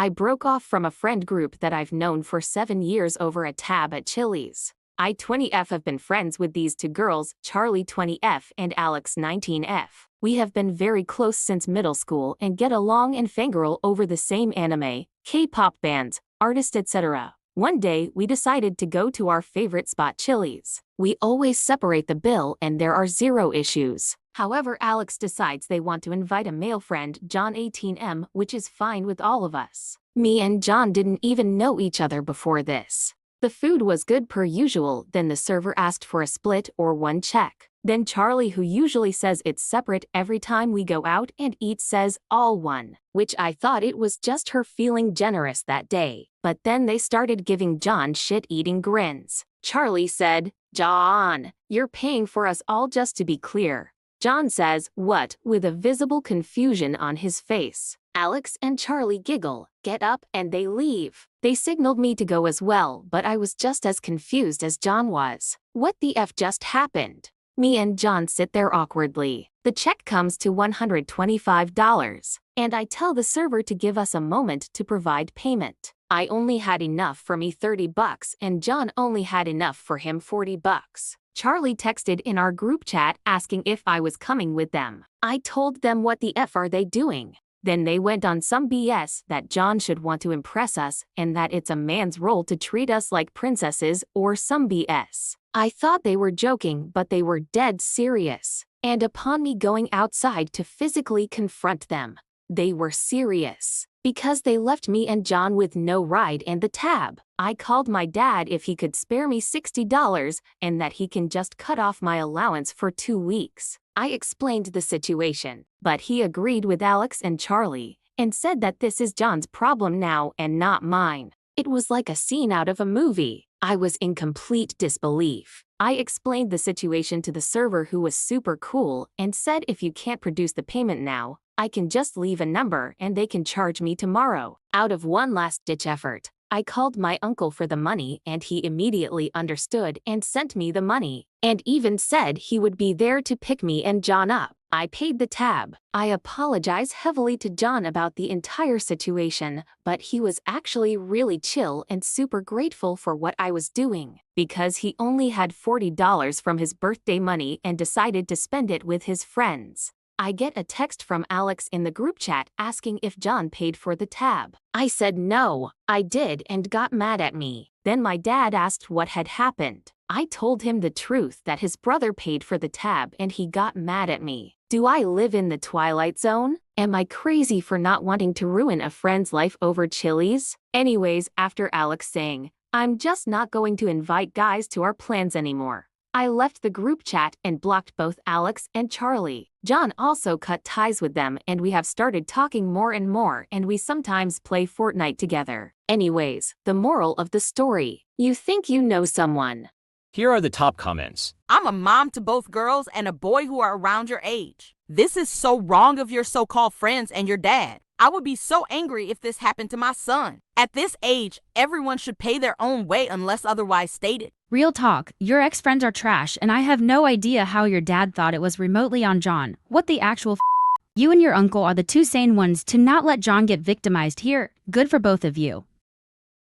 I broke off from a friend group that I've known for 7 years over a tab at Chili's. I 20F have been friends with these two girls, Charlie 20F and Alex 19F. We have been very close since middle school and get along and fangirl over the same anime, K-pop bands, artists, etc. One day, we decided to go to our favorite spot, Chili's. We always separate the bill and there are zero issues. However, Alex decides they want to invite a male friend, John 18M, which is fine with all of us. Me and John didn't even know each other before this. The food was good per usual, then the server asked for a split or one check. Then Charlie, who usually says it's separate every time we go out and eat, says all one, which I thought it was just her feeling generous that day. But then they started giving John shit-eating grins. Charlie said, "John, you're paying for us all, just to be clear." John says, "What?" with a visible confusion on his face. Alex and Charlie giggle, get up, and they leave. They signaled me to go as well, but I was just as confused as John was. What the F just happened? Me and John sit there awkwardly. The check comes to $125, and I tell the server to give us a moment to provide payment. I only had enough for me $30 and John only had enough for him $40. Charlie texted in our group chat asking if I was coming with them. I told them, what the F are they doing? Then they went on some BS that John should want to impress us and that it's a man's role to treat us like princesses or some BS. I thought they were joking, but they were dead serious. And upon me going outside to physically confront them, they were serious. Because they left me and John with no ride and the tab. I called my dad if he could spare me $60 and that he can just cut off my allowance for 2 weeks. I explained the situation, but he agreed with Alex and Charlie and said that this is John's problem now and not mine. It was like a scene out of a movie. I was in complete disbelief. I explained the situation to the server, who was super cool and said if you can't produce the payment now, I can just leave a number and they can charge me tomorrow. Out of one last-ditch effort, I called my uncle for the money and he immediately understood and sent me the money, and even said he would be there to pick me and John up. I paid the tab. I apologize heavily to John about the entire situation, but he was actually really chill and super grateful for what I was doing, because he only had $40 from his birthday money and decided to spend it with his friends. I get a text from Alex in the group chat asking if John paid for the tab. I said no, I did, and got mad at me. Then my dad asked what had happened. I told him the truth, that his brother paid for the tab, and he got mad at me. Do I live in the Twilight Zone? Am I crazy for not wanting to ruin a friend's life over Chili's? Anyways, after Alex saying, "I'm just not going to invite guys to our plans anymore," I left the group chat and blocked both Alex and Charlie. John also cut ties with them and we have started talking more and more, and we sometimes play Fortnite together. Anyways, the moral of the story: you think you know someone. Here are the top comments. I'm a mom to both girls and a boy who are around your age. This is so wrong of your so-called friends and your dad. I would be so angry if this happened to my son. At this age, everyone should pay their own way unless otherwise stated. Real talk, your ex-friends are trash and I have no idea how your dad thought it was remotely on John. What the actual You and your uncle are the two sane ones to not let John get victimized here. Good for both of you.